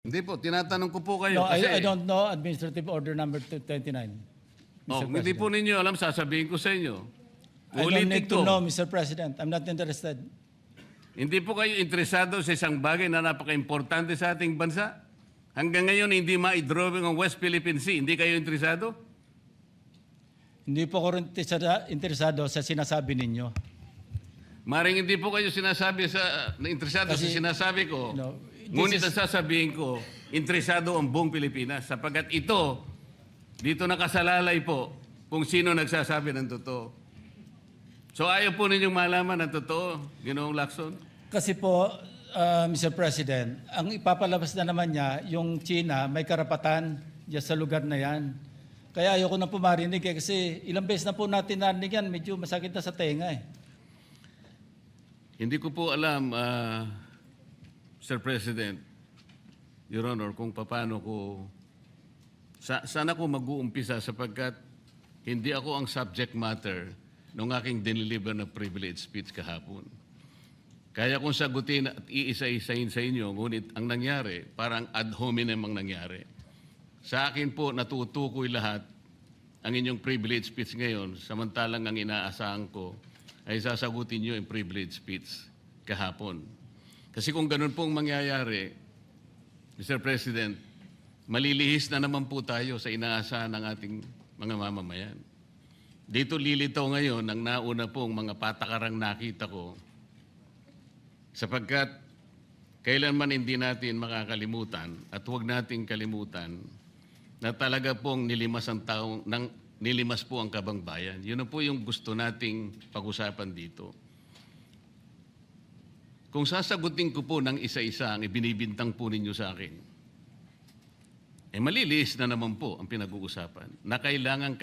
Hindi po, tinatanong ko po kayo. No, kasi, I don't know Administrative Order number 29. Mr. hindi President. po ninyo alam, sasabihin ko sa inyo. I don't Ulitin need to ko. know, Mr. President. I'm not interested. Hindi po kayo interesado sa isang bagay na napaka-importante sa ating bansa? Hanggang ngayon, hindi ma-drawing ang West Philippine Sea. Hindi kayo interesado? Hindi po ako rin interesado sa sinasabi ninyo. Maring hindi po kayo sinasabi interesado sa Kasi, sinasabi ko. no, Ngunit ang sasabihin ko, interesado ang buong Pilipinas. Sapagkat ito, dito nakasalalay po kung sino nagsasabi ng totoo. So ayaw po ninyong malaman ng totoo, Ginoong Lacson? Kasi po, Mr. President, ang ipapalabas na naman niya, yung China, may karapatan dyan sa lugar na yan. Kaya ayoko na po marinig kasi ilang beses na po natin narinig yan, medyo masakit na sa tenga eh. Hindi ko po alam, Mr. President, Your Honor, kung paano ko... Sana ko mag-uumpisa sapagkat hindi ako ang subject matter ng aking diniliver na privilege speech kahapon. Kaya kong sagutin at iisa-isahin sa inyo, ngunit ang nangyari, parang ad hominem ang nangyari. Sa akin po, natutukoy lahat ang inyong privilege speech ngayon, samantalang ang inaasahan ko ay sasagutin nyo yung privilege speech kahapon. Kasi kung ganun pong mangyayari, Mr. President, malilihis na naman po tayo sa inaasahan ng ating mga mamamayan. Dito lilitaw ngayon ang nauna pong mga patakarang nakita ko sapagkat kailanman hindi natin makakalimutan at huwag nating kalimutan na talaga pong nilimas po ang kabangbayan. Yun na po yung gusto nating pag-usapan dito. Kung sasagutin ko po ng isa-isa ang ibinibintang po ninyo sa akin, maliliis na naman po ang pinag-uusapan na kailangan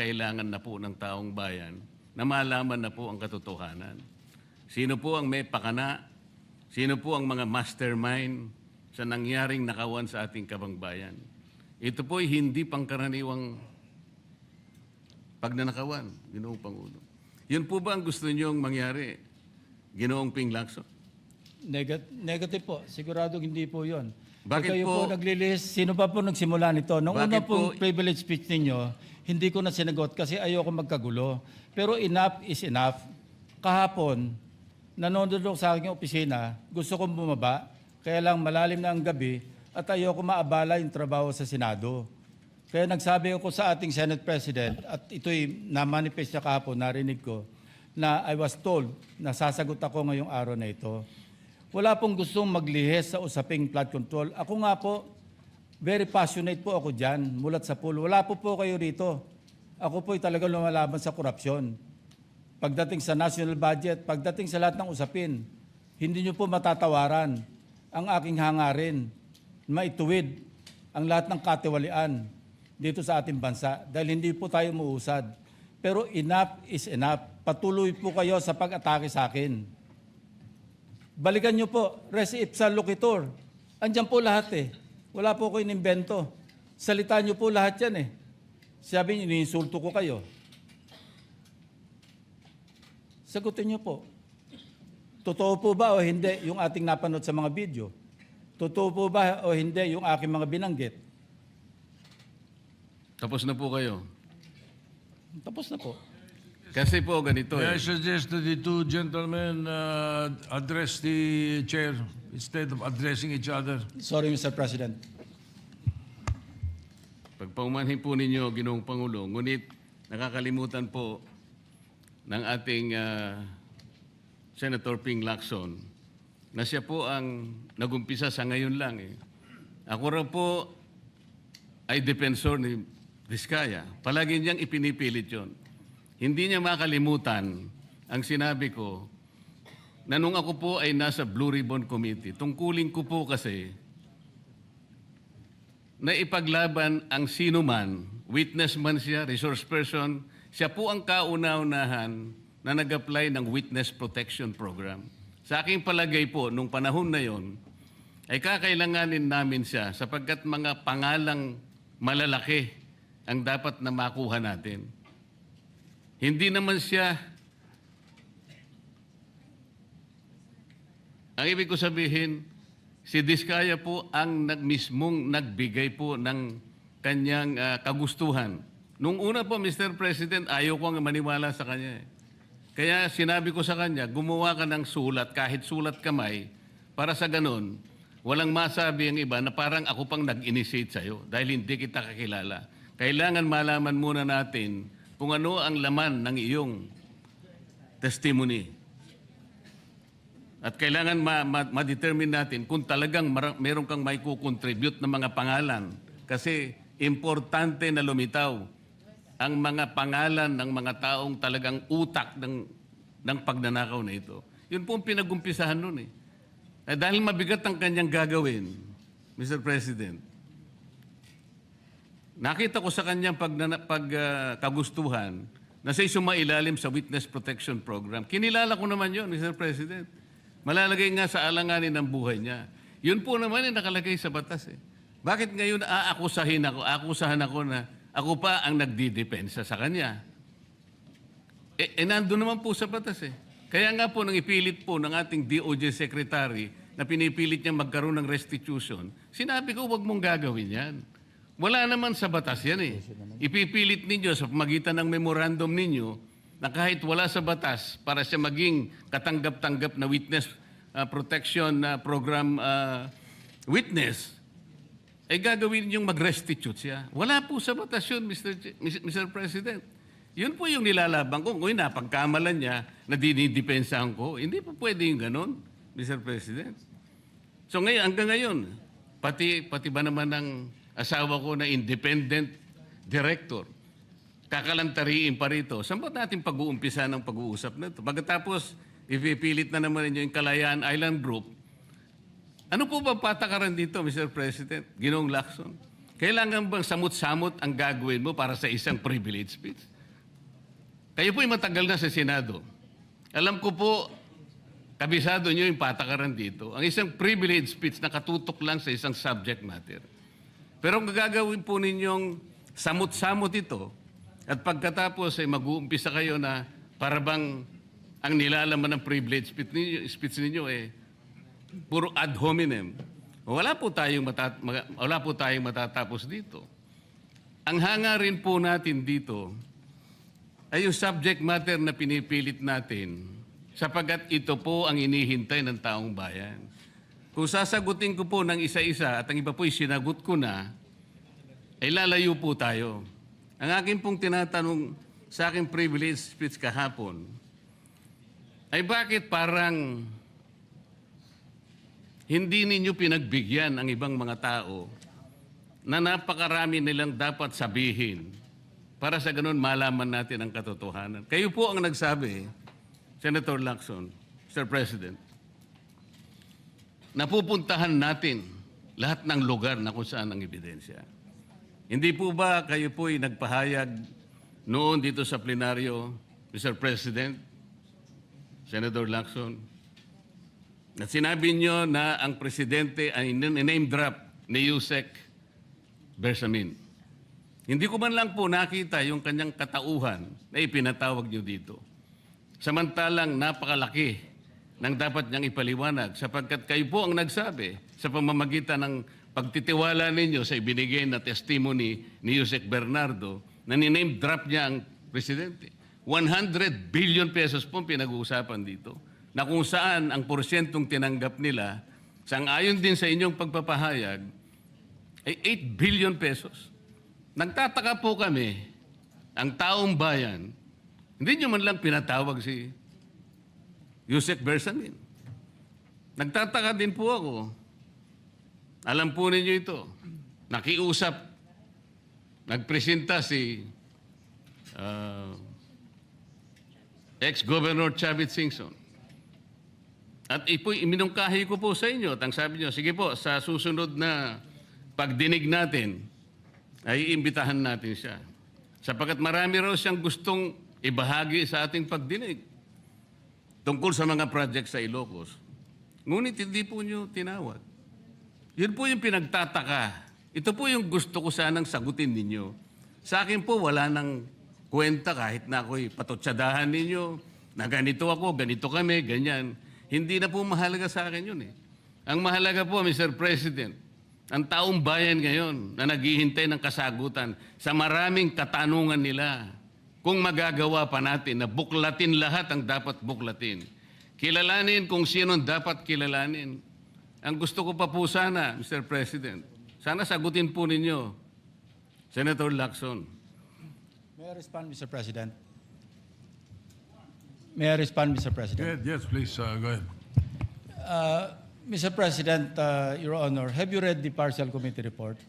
na po ng taong bayan na malaman na po ang katotohanan. Sino po ang may pakana? Sino po ang mga mastermind sa nangyaring nakawan sa ating kabangbayan? Ito po ay hindi pangkaraniwang pagnanakawan, Ginoong Pangulo. Yun po ba ang gusto niyong mangyari, Ginoong Ping Lacson? Negative po. Siguradong hindi po yun. Bakit kayo po? po naglilist, sino pa po nagsimula nito? Nung una Bakit pong po? privilege speech ninyo, hindi ko na sinagot kasi ayoko magkagulo. Pero enough is enough. Kahapon, nanonood ako sa aking opisina, gusto kong bumaba, kaya lang malalim na ang gabi at ayoko maabala yung trabaho sa Senado. Kaya nagsabi ako sa ating Senate President at ito'y na-manifest niya kahapon, narinig ko, na I was told na sasagot ako ngayong araw na ito. Wala pong gustong maglihis sa usaping flood control. Ako nga po, very passionate po ako dyan, mulat sa pool. Wala po kayo rito. Ako po'y talagang lumalaban sa korupsyon. Pagdating sa national budget, pagdating sa lahat ng usapin, hindi nyo po matatawaran ang aking hangarin, maituwid ang lahat ng katiwalian dito sa ating bansa dahil hindi po tayo muusad. Pero enough is enough. Patuloy po kayo sa pag-atake sa akin. Balikan nyo po, res ipsa loquitur. Andyan po lahat eh. Wala po ko inimbento. Salita nyo po lahat yan eh. Sabi nyo, iniinsulto ko kayo. Sagutin nyo po. Totoo po ba o hindi yung ating napanood sa mga video? Totoo po ba o hindi yung aking mga binanggit? Tapos na po kayo. Tapos na po. Kasi po ganito May I suggest that the two gentlemen address the chair instead of addressing each other. Sorry, Mr. President. Pagpaumanhin po ninyo, Ginoong Pangulo, ngunit nakakalimutan po ng ating Senator Ping Lacson na siya po ang nagumpisa sa ngayon lang. Ako raw po ay defensor ni Vizcaya. Palagi niyang ipinipilit yon. Hindi niya makalimutan ang sinabi ko na nung ako po ay nasa Blue Ribbon Committee, tungkulin ko po kasi na ipaglaban ang sino man, witness man siya, resource person, siya po ang kauna-unahan na nag-apply ng Witness Protection Program. Sa aking palagay po, nung panahon na yon, ay kakailanganin namin siya sapagkat mga pangalang malalaki ang dapat na makuha natin. Hindi naman siya, ang ibig ko sabihin, si Diskaya po ang mismong nagbigay po ng kanyang kagustuhan. Nung una po, Mr. President, ayaw ko nga maniwala sa kanya. Kaya sinabi ko sa kanya, gumawa ka ng sulat, kahit sulat kamay, para sa ganun, walang masabi ang iba na parang ako pang nag-initiate sa'yo dahil hindi kita kakilala. Kailangan malaman muna natin kung ano ang laman ng iyong testimony. At kailangan ma-determine natin kung talagang meron kang may kukontribute ng mga pangalan. Kasi importante na lumitaw ang mga pangalan ng mga taong talagang utak ng pagnanakaw na ito. Yun po ang pinag-umpisahan nun eh. Dahil mabigat ang kanyang gagawin, Mr. President, nakita ko sa kanyang kagustuhan na siya'y sumailalim sa Witness Protection Program. Kinilala ko naman yun, Mr. President. Malalagay nga sa alanganin ng buhay niya. Yun po naman nakalagay sa batas eh. Bakit ngayon akusahan ako na ako pa ang nagdidepensa sa kanya? Nandun naman po sa batas eh. Kaya nga po nang ipilit po ng ating DOJ Secretary na pinipilit niya magkaroon ng restitution, sinabi ko huwag mong gagawin yan. Wala naman sa batas yan eh. Ipipilit ninyo sa pamagitan ng memorandum ninyo na kahit wala sa batas para siya maging katanggap-tanggap na witness protection program witness, ay gagawin ninyong mag-restitute siya. Wala po sa batas yun, Mr. President. Yun po yung nilalaban ko. Kung napagkamalan niya na dinidepensahan ko, hindi po pwede yung ganon, Mr. President. So ngayon, hanggang ngayon, pati ba naman ng asawa ko na independent director, kakalantariin pa rito. Saan ba natin pag-uumpisa ng pag-uusap na ito? Pagkatapos, ipipilit na naman ninyo yung Kalayaan Island Group. Ano po ba patakaran dito, Mr. President? Ginoong Lacson? Kailangan bang samot-samot ang gagawin mo para sa isang privilege speech? Kayo po'y matagal na sa Senado. Alam ko po, kabisado nyo yung patakaran dito. Ang isang privilege speech na katutok lang sa isang subject matter. Pero ang gagawin po ninyong samot-samot ito, at pagkatapos ay mag-uumpisa kayo na para bang ang nilalaman ng privilege speech ninyo puro ad hominem. Wala po tayong matatapos dito. Ang hangarin po natin dito ay yung subject matter na pinipilit natin sapagkat ito po ang inihintay ng taong bayan. Kung sasagutin ko po ng isa-isa at ang iba po'y sinagot ko na, ay lalayo po tayo. Ang akin pong tinatanong sa aking privilege speech kahapon ay bakit parang hindi ninyo pinagbigyan ang ibang mga tao na napakarami nilang dapat sabihin para sa ganun malaman natin ang katotohanan. Kayo po ang nagsabi, Senator Lacson, Mr. President, napupuntahan natin lahat ng lugar na kung saan ang ebidensya. Hindi po ba kayo po'y nagpahayag noon dito sa plenaryo, Mr. President, Senator Lacson, at sinabi nyo na ang presidente ay name drop ni Yusek Bersamin. Hindi ko man lang po nakita yung kanyang katauhan na ipinatawag nyo dito. Samantalang napakalaki ng dapat niyang ipaliwanag sapagkat kayo po ang nagsabi sa pamamagitan ng pagtitiwala ninyo sa ibinigay na testimony ni Yusek Bernardo na niname drop niya ang presidente. 100 billion pesos po pinag-uusapan dito na kung saan ang porsyentong tinanggap nila, sang-ayon din sa inyong pagpapahayag, ay 8 billion pesos. Nagtataka po kami, ang taong bayan, hindi nyo man lang pinatawag si Yusek Bersamin. Nagtataka din po ako. Alam po ninyo ito. Nakiusap, nagpresenta si ex-Governor Chavit Singson. At iminungkahi ko po sa inyo at ang sabi nyo, sige po, sa susunod na pagdinig natin, ay iimbitahan natin siya. Sapagkat marami raw siyang gustong ibahagi sa ating pagdinig tungkol sa mga project sa Ilocos. Ngunit hindi po nyo tinawag. Yun po yung pinagtataka. Ito po yung gusto ko sanang sagutin ninyo. Sa akin po, wala nang kwenta kahit na ako'y patutsadahan ninyo, na ganito ako, ganito kami, ganyan. Hindi na po mahalaga sa akin yun eh. Ang mahalaga po, Mr. President, ang taong bayan ngayon na naghihintay ng kasagutan sa maraming katanungan nila, kung magagawa pa natin na buklatin lahat ang dapat buklatin. Kilalanin kung sino dapat kilalanin. Ang gusto ko pa po sana, Mr. President, sana sagutin po ninyo, Senator Lacson. May I respond, Mr. President? May I respond, Mr. President? Yes, please, go ahead. Mr. President, Your Honor, have you read the partial committee report?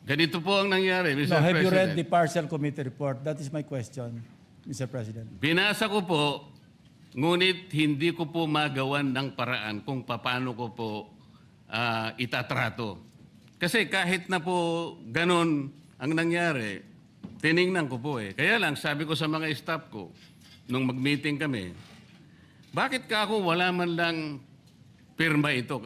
Ganito po ang nangyari, Mr. No, have you read President. the partial committee report? That is my question, Mr. President. Binasa ko po, ngunit hindi ko po magawan ng paraan kung paano ko po itatrato. Kasi kahit na po ganun ang nangyari, tiningnan ko po eh. Kaya lang, sabi ko sa mga staff ko, nung mag-meeting kami, bakit ka ako wala man lang pirma ito?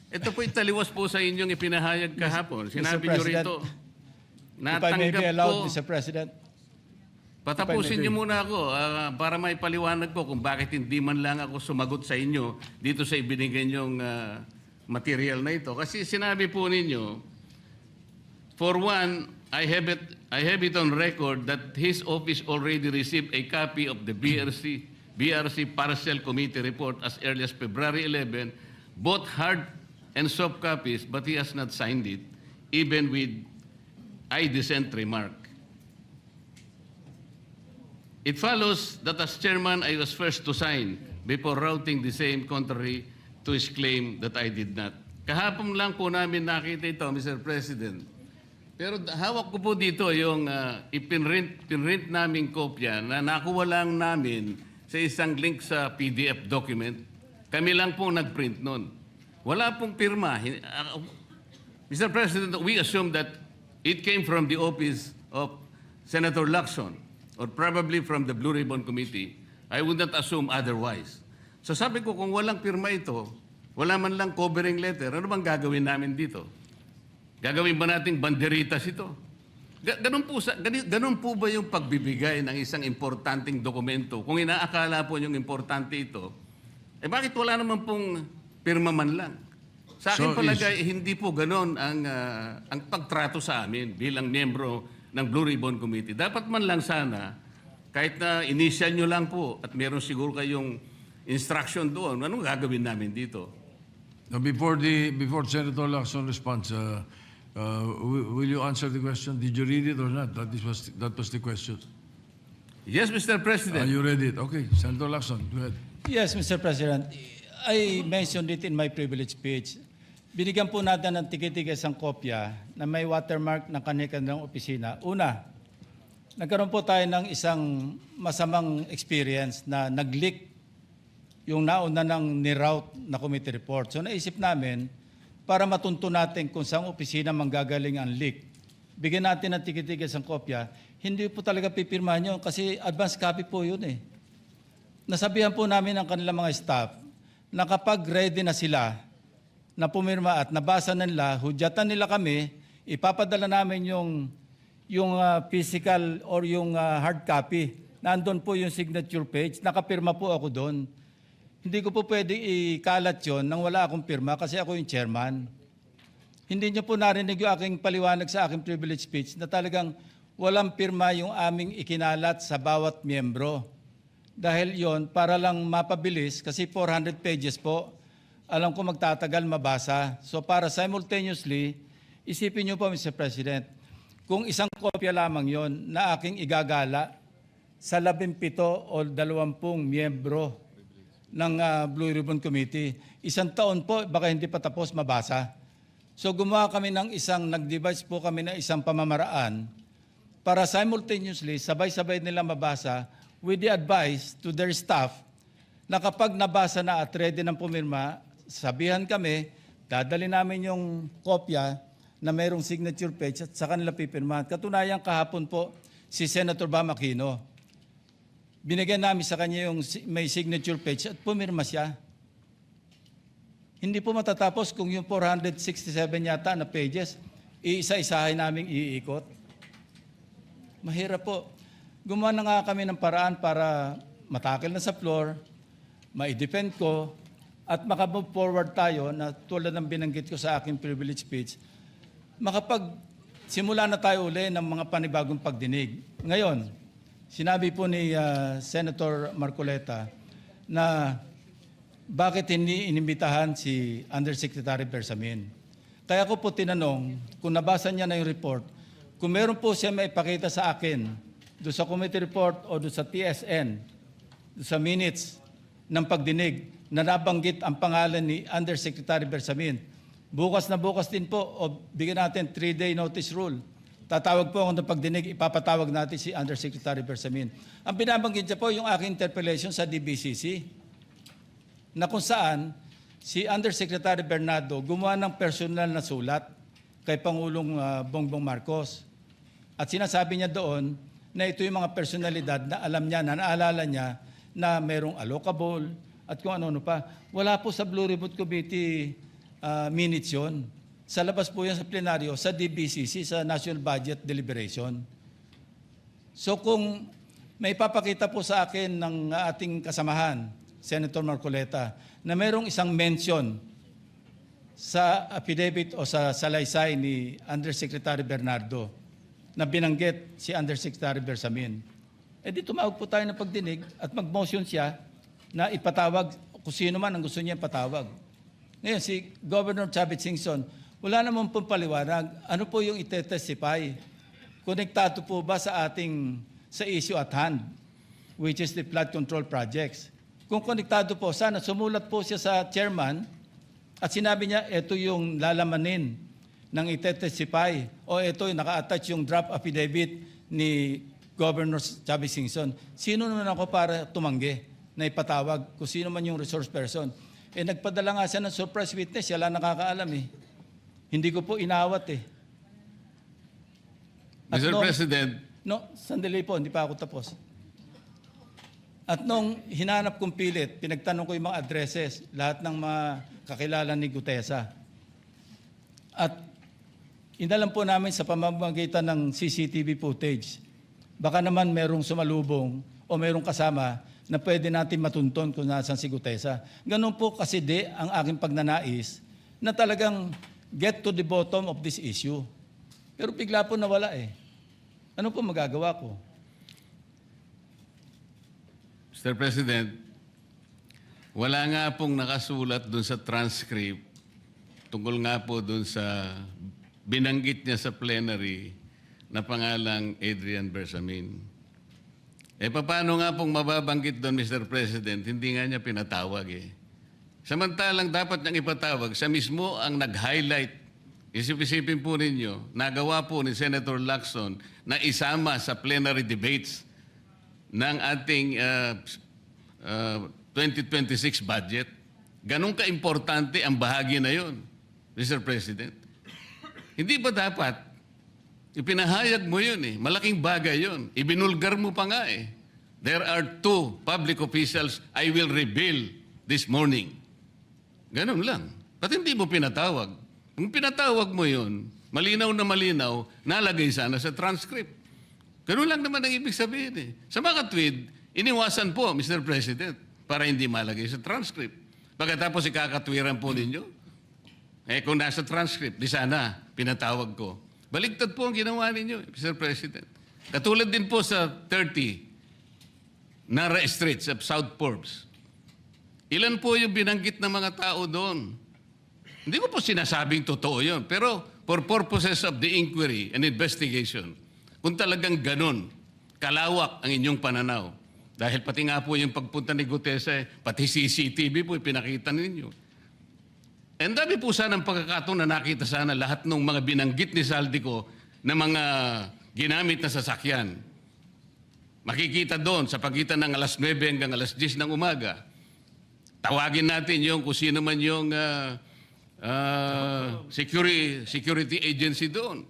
Ito po italiwas po sa inyong ipinahayag kahapon. Sinabi niyo President, rito, If I may be natanggap allowed, ko. Mr. President. Patapusin niyo muna ako para may paliwanag ko kung bakit hindi man lang ako sumagot sa inyo dito sa ibinigay niyong material na ito. Kasi sinabi po ninyo, for one, I have it on record that his office already received a copy of the BRC Partial Committee report as early as February 11, both hard and soft copies, but he has not signed it, even with I dissent remark. It follows that as chairman, I was first to sign before routing the same contrary to his claim that I did not. Kahapon lang po namin nakita ito, Mr. President. Pero hawak ko po dito yung ipinrint naming kopya na nakuha lang namin sa isang link sa PDF document. Kami lang po nagprint nun. Wala pong pirma. Mr. President, we assume that it came from the office of Senator Lacson or probably from the Blue Ribbon Committee. I would not assume otherwise. So sabi ko, kung walang pirma ito, wala man lang covering letter, ano bang gagawin namin dito? Gagawin ba nating banderitas ito? Ganun po ba yung pagbibigay ng isang importanteng dokumento? Kung inaakala po yung importante ito, bakit wala naman pong pirma man lang? Sa akin palagay, hindi po ganun ang pagtrato sa amin bilang miyembro ng Blue Ribbon Committee. Dapat man lang sana, kahit na initial nyo lang po at meron siguro kayong instruction doon, anong gagawin namin dito? Now, before Senator Lacson responds, will you answer the question? Did you read it or not? That was the question. Yes, Mr. President. You read it. Okay, Senator Lacson, go ahead. Yes, Mr. President. I mentioned it in my privilege speech. Binigyan po natin ng tikitigis ang kopya na may watermark ng kanilang opisina. Una, nagkaroon po tayo ng isang masamang experience na nag-leak yung nauna ng niroute na committee report. So naisip namin, para matunto natin kung saan opisina manggagaling ang leak, bigyan natin ng tikitigis ang kopya. Hindi po talaga pipirmahan yun kasi advance copy po yun eh. Nasabihan po namin ang kanilang mga staff na kapag ready na sila na pumirma at nabasa na nila, hudyatan nila kami, ipapadala namin yung physical or yung hard copy. Nandun po yung signature page, nakapirma po ako doon. Hindi ko po pwede ikalat yon nang wala akong pirma kasi ako yung chairman. Hindi niyo po narinig yung aking paliwanag sa aking privilege speech na talagang walang pirma yung aming ikinalat sa bawat miyembro. Dahil yon para lang mapabilis kasi 400 pages po. Alam ko magtatagal mabasa. So para simultaneously, isipin niyo po Mr. President, kung isang kopya lamang yon na aking igagala sa 17 o 20 miyembro ng Blue Ribbon Committee, isang taon po, baka hindi pa tapos mabasa. So gumawa kami ng nag-devise po kami ng isang pamamaraan para simultaneously, sabay-sabay nila mabasa with the advice to their staff na kapag nabasa na at ready ng pumirma, sabihan kami, dadali namin yung kopya na mayroong signature page at sa kanila pipirmahan. Katunayan kahapon po si Senator Bam Aquino. Binigyan namin sa kanya yung may signature page at pumirma siya. Hindi po matatapos kung yung 467 yata na pages, iisa-isahin namin iikot. Mahirap po. Gumawa na nga kami ng paraan para matakil na sa floor, ma-defend ko, at makamove forward tayo na tulad ng binanggit ko sa aking privilege speech, simula na tayo uli ng mga panibagong pagdinig. Ngayon, sinabi po ni Senator Marcoleta na bakit hindi inimbitahan si Undersecretary Bersamin. Kaya ko po tinanong, kung nabasa niya na yung report, kung meron po siya maipakita sa akin doon sa committee report o doon sa TSN, doon sa minutes ng pagdinig na nabanggit ang pangalan ni Undersecretary Bersamin. Bukas na bukas din po, o bigyan natin 3-day notice rule. Tatawag po ako ng pagdinig, ipapatawag natin si Undersecretary Bersamin. Ang binabanggit niya po yung aking interpellation sa DBCC, na kung saan si Undersecretary Bernardo gumawa ng personal na sulat kay Pangulong Bongbong Marcos. At sinasabi niya doon na ito yung mga personalidad na alam niya, na naalala niya na merong allocable at kung ano-ano pa. Wala po sa Blue Ribbon Committee minutes yun. Sa labas po yan sa plenaryo, sa DBCC, sa National Budget Deliberation. So kung may papakita po sa akin ng ating kasamahan, Senator Marcoleta, na merong isang mention sa affidavit o sa salaysay ni Undersecretary Bernardo na binanggit si Undersecretary Bersamin, di tumawag po tayo ng pagdinig at mag-motion siya na ipatawag kung sino man ang gusto niya ipatawag. Ngayon, si Governor Chavit Singson, wala naman pong paliwanag. Ano po yung ite-testify? Konektado po ba sa issue at hand, which is the flood control projects? Kung konektado po, sana sumulat po siya sa chairman at sinabi niya, ito yung lalamanin ng ite-testify o ito yung naka-attach yung draft affidavit ni Governor Chavit Singson. Sino naman ako para tumanggi na ipatawag kung sino man yung resource person? Nagpadala nga siya ng surprise witness, siya lang nakakaalam eh. Hindi ko po inawat eh. At Mr. President, sandali po, hindi pa ako tapos. At nung hinanap kong pilit, pinagtanong ko yung mga addresses, lahat ng mga kakilala ni Gutesa. At inalam po namin sa pamamagitan ng CCTV footage, baka naman merong sumalubong o merong kasama na pwede natin matunton kung nasan si Gutesa. Ganun po kasi ang aking pagnanais na talagang get to the bottom of this issue. Pero bigla po nawala eh. Ano po magagawa ko? Mr. President, wala nga pong nakasulat dun sa transcript tungkol nga po dun sa binanggit niya sa plenary na pangalang Adrian Bersamin. Paano nga pong mababanggit doon, Mr. President? Hindi nga niya pinatawag eh. Samantalang dapat niyang ipatawag, siya mismo ang nag-highlight. Isip-isipin po ninyo, nagawa po ni Senator Lacson na isama sa plenary debates ng ating 2026 budget. Ganun ka-importante ang bahagi na yon, Mr. President. Hindi ba dapat ipinahayag mo yun eh. Malaking bagay yun. Ibinulgar mo pa nga eh. There are 2 public officials I will reveal this morning. Ganun lang. Ba't hindi mo pinatawag? Kung pinatawag mo yun, malinaw na malinaw, nalagay sana sa transcript. Ganun lang naman ang ibig sabihin eh. Sa mga tweet, iniwasan po, Mr. President, para hindi malagay sa transcript. Pagkatapos ikakatwiran po ninyo, kung nasa transcript, di sana pinatawag ko. Baligtad po ang ginawa ninyo, Mr. President. Katulad din po sa 30 Nara Street sa South Forbes. Ilan po yung binanggit ng mga tao doon? Hindi ko po sinasabing totoo yun. Pero for purposes of the inquiry and investigation, kung talagang ganun, kalawak ang inyong pananaw. Dahil pati nga po yung pagpunta ni Gutesa, pati CCTV po pinakita ninyo. And dami po sana ang pagkakataon na nakita sana lahat ng mga binanggit ni Saldico na mga ginamit na sasakyan. Makikita doon sa pagitan ng alas 9 hanggang alas 10 ng umaga. Tawagin natin yung kung sino man yung security agency doon.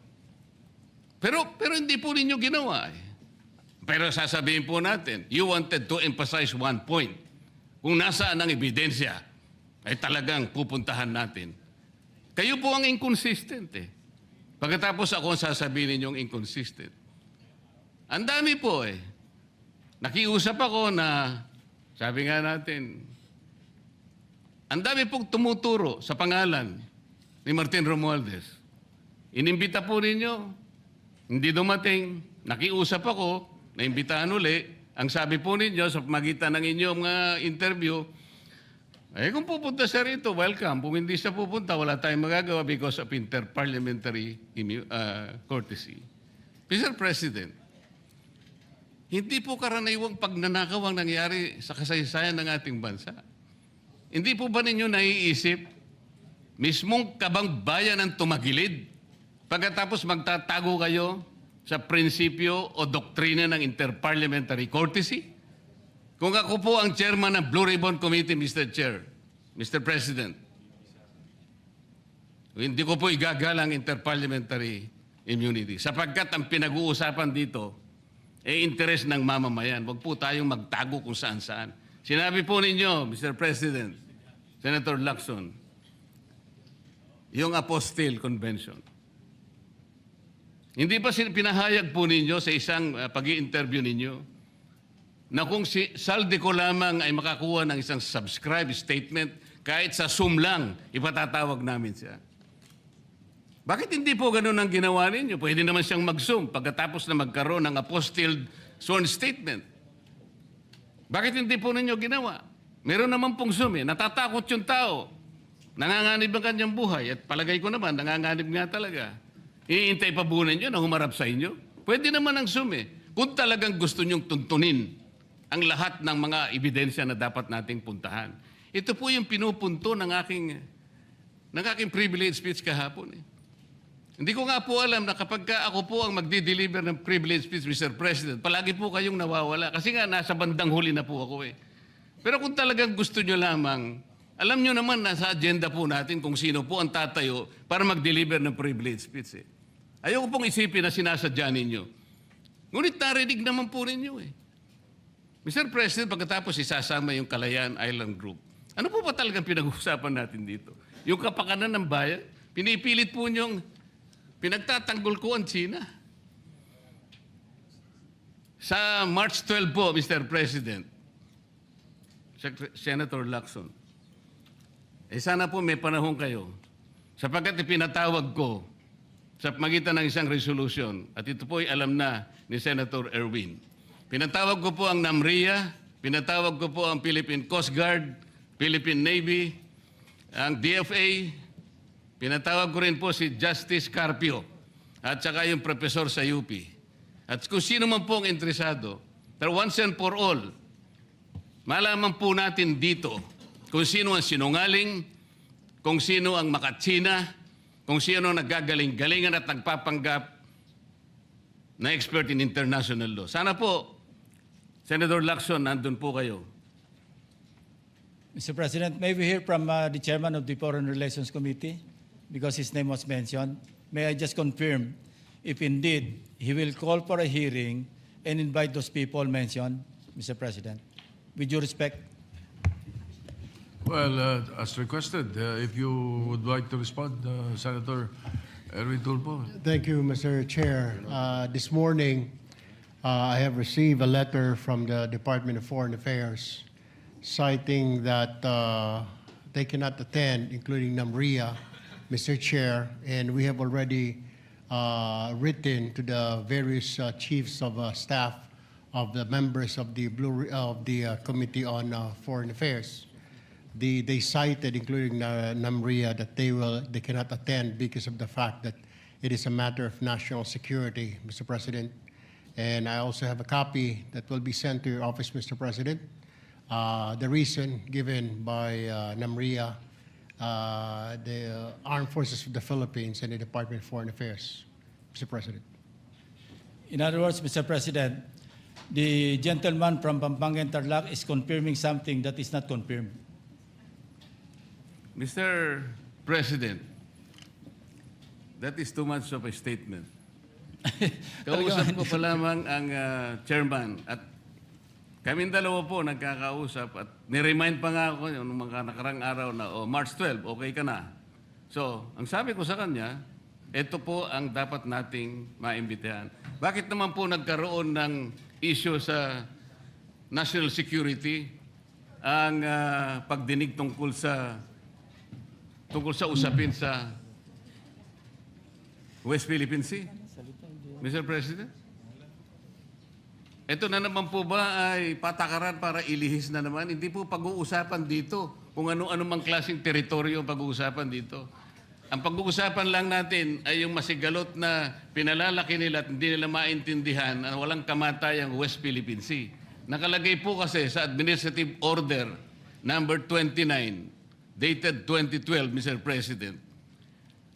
Pero hindi po ninyo ginawa eh. Pero sasabihin po natin, you wanted to emphasize one point. Kung nasaan ang ebidensya, ay talagang pupuntahan natin. Kayo po ang inconsistent eh. Pagkatapos ako ang sasabihin ninyong inconsistent. Ang dami po eh. Nakiusap ako na, sabi nga natin, ang dami pong tumuturo sa pangalan ni Martin Romualdez. Inimbita po ninyo, hindi dumating, nakiusap ako, naimbitahan uli. Ang sabi po ninyo sa magitan ng inyong interview, kung pupunta siya rito, welcome. Kung hindi siya pupunta, wala tayong magagawa because of interparliamentary courtesy. Mr. President, hindi po karaniwang pagnanakaw ang nangyari sa kasaysayan ng ating bansa. Hindi po ba ninyo naiisip, mismong kabang bayan ang tumagilid, pagkatapos magtatago kayo sa prinsipyo o doktrina ng interparliamentary courtesy? Kung ako po ang chairman ng Blue Ribbon Committee, Mr. Chair, Mr. President, hindi ko po igagalang interparliamentary immunity sapagkat ang pinag-uusapan dito ay interes ng mamamayan. Huwag po tayong magtago kung saan-saan. Sinabi po ninyo, Mr. President, Senator Lacson, yung Apostille Convention. Hindi ba pinahayag po ninyo sa isang pag-i-interview ninyo na kung si Saldi ko lamang ay makakuha ng isang subscribe statement, kahit sa Zoom lang, ipatatawag namin siya. Bakit hindi po ganun ang ginawa ninyo? Pwede naman siyang mag-Zoom pagkatapos na magkaroon ng apostilled sworn statement. Bakit hindi po ninyo ginawa? Meron naman pong Zoom eh. Natatakot yung tao. Nanganganib ang kanyang buhay. At palagay ko naman, nanganganib nga talaga. Iintay pa po ninyo na humarap sa inyo? Pwede naman ang Zoom eh. Kung talagang gusto nyong tuntunin ang lahat ng mga ebidensya na dapat nating puntahan. Ito po yung pinupunto ng aking privilege speech kahapon eh. Hindi ko nga po alam na kapag ako po ang magdi-deliver ng privilege speech, Mr. President, palagi po kayong nawawala. Kasi nga, nasa bandang huli na po ako eh. Pero kung talagang gusto nyo lamang, alam nyo naman, nasa agenda po natin kung sino po ang tatayo para mag-deliver ng privilege speech eh. Ayoko pong isipin na sinasadya ninyo. Ngunit narinig naman po ninyo eh. Mr. President, pagkatapos isasama yung Kalayaan Island Group, ano po ba talagang pinag-uusapan natin dito? Yung kapakanan ng bayan, pinipilit po nyong pinagtatanggol ko ang China. Sa March 12 po, Mr. President, Senator Lacson, sana po may panahon kayo sapagkat ipinatawag ko sa magitan ng isang resolution at ito po ay alam na ni Senator Erwin. Pinatawag ko po ang NAMRIA, pinatawag ko po ang Philippine Coast Guard, Philippine Navy, ang DFA, pinatawag ko rin po si Justice Carpio at saka yung professor sa UP. At kung sino man po ang interesado, pero once and for all, malaman po natin dito kung sino ang sinungaling, kung sino ang makatsina, kung sino ang naggagaling-galingan at nagpapanggap na expert in international law. Sana po, Senator Lacson, nandun po kayo. Mr. President, may we hear from the chairman of the Foreign Relations Committee? Because his name was mentioned. May I just confirm if indeed he will call for a hearing and invite those people mentioned, Mr. President? With due respect. Well, as requested, if you would like to respond, Senator Erwin Tulfo. Thank you, Mr. Chair. This morning, I have received a letter from the Department of Foreign Affairs citing that they cannot attend, including NAMRIA, Mr. Chair, and we have already written to the various chiefs of staff of the members of the Committee on Foreign Affairs. They cited, including NAMRIA, that they cannot attend because of the fact that it is a matter of national security, Mr. President. And I also have a copy that will be sent to your office, Mr. President. The reason given by NAMRIA, the Armed Forces of the Philippines, and the Department of Foreign Affairs, Mr. President. In other words, Mr. President, the gentleman from Pampanga and Tarlac is confirming something that is not confirmed. Mr. President, that is too much of a statement. Kausap ko pa lamang ang chairman at kaming dalawa po nagkakausap at niremind pa nga ako yung mga nakarang araw na March 12, okay ka na. So, ang sabi ko sa kanya, ito po ang dapat nating maimbitahan. Bakit naman po nagkaroon ng issue sa national security ang pagdinig tungkol sa usapin sa West Philippine Sea? Mr. President? Ito na naman po ba ay patakaran para ilihis na naman? Hindi po pag-uusapan dito kung ano-ano mang klaseng teritoryo ang pag-uusapan dito. Ang pag-uusapan lang natin ay yung masigalot na pinalalaki nila at hindi nila maintindihan na walang kamatayang West Philippine Sea. Nakalagay po kasi sa Administrative Order number 29, dated 2012, Mr. President.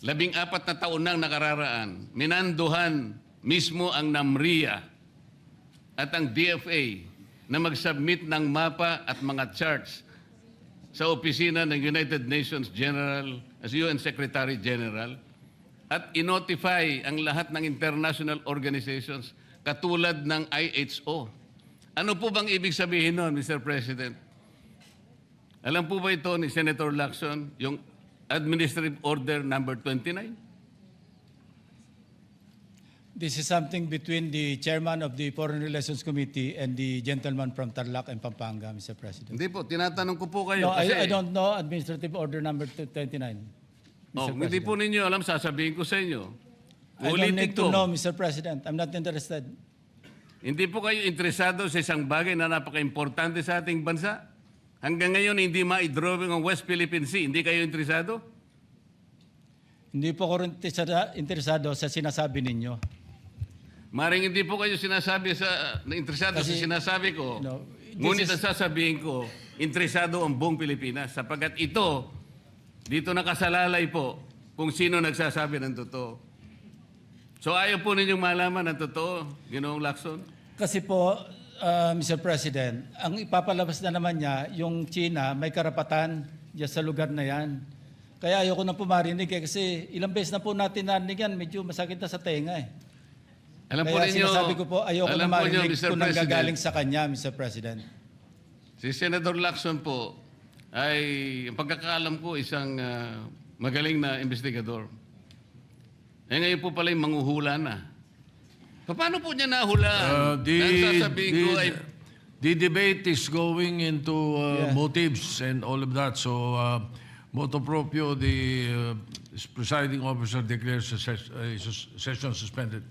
14 na taon nang nakararaan, minanduhan mismo ang NAMRIA at ang DFA na mag-submit ng mapa at mga charts sa opisina ng United Nations General as UN Secretary General at inotify ang lahat ng international organizations katulad ng IHO. Ano po bang ibig sabihin nun, Mr. President? Alam po ba ito ni Senator Lacson, yung Administrative Order number 29? This is something between the chairman of the Foreign Relations Committee and the gentleman from Tarlac and Pampanga, Mr. President. Hindi po, tinatanong ko po kayo No, kasi... I don't know Administrative Order number 29. Oh, hindi po ninyo alam, sasabihin ko sa inyo. I don't Ulitin need to ko. know, Mr. President. I'm not interested. Hindi po kayo interesado sa isang bagay na napaka-importante sa ating bansa? Hanggang ngayon, hindi ma-drawing ang West Philippine Sea. Hindi kayo interesado? Hindi po ako rin interesado sa sinasabi ninyo. Maring hindi po kayo interesado sa Kasi, sinasabi ko. no, this Ngunit is- ang sasabihin ko, interesado ang buong Pilipinas. Sapagkat ito, dito nakasalalay po kung sino nagsasabi ng totoo. So ayaw po ninyong malaman ang totoo, Ginoong Lacson? Kasi po, Mr. President, ang ipapalabas na naman niya, yung China may karapatan dyan sa lugar na yan. Kaya ayoko na po marinig kasi ilang beses na po natin narinig yan, medyo masakit na sa tenga eh. Alam po Kaya ninyo, sinasabi ko po, ayoko alam na po ninyo, marinig Mr. kung President, nanggagaling sa kanya, Mr. President. si Senator Lacson po ay, ang pagkakaalam ko, isang magaling na investigador. Eh ngayon po pala yung manghuhula na. Paano po niya nahulaan? Ang sasabihin ko ay... The debate is going into Yeah. motives and all of that. So, motu proprio, the presiding officer declares the session suspended.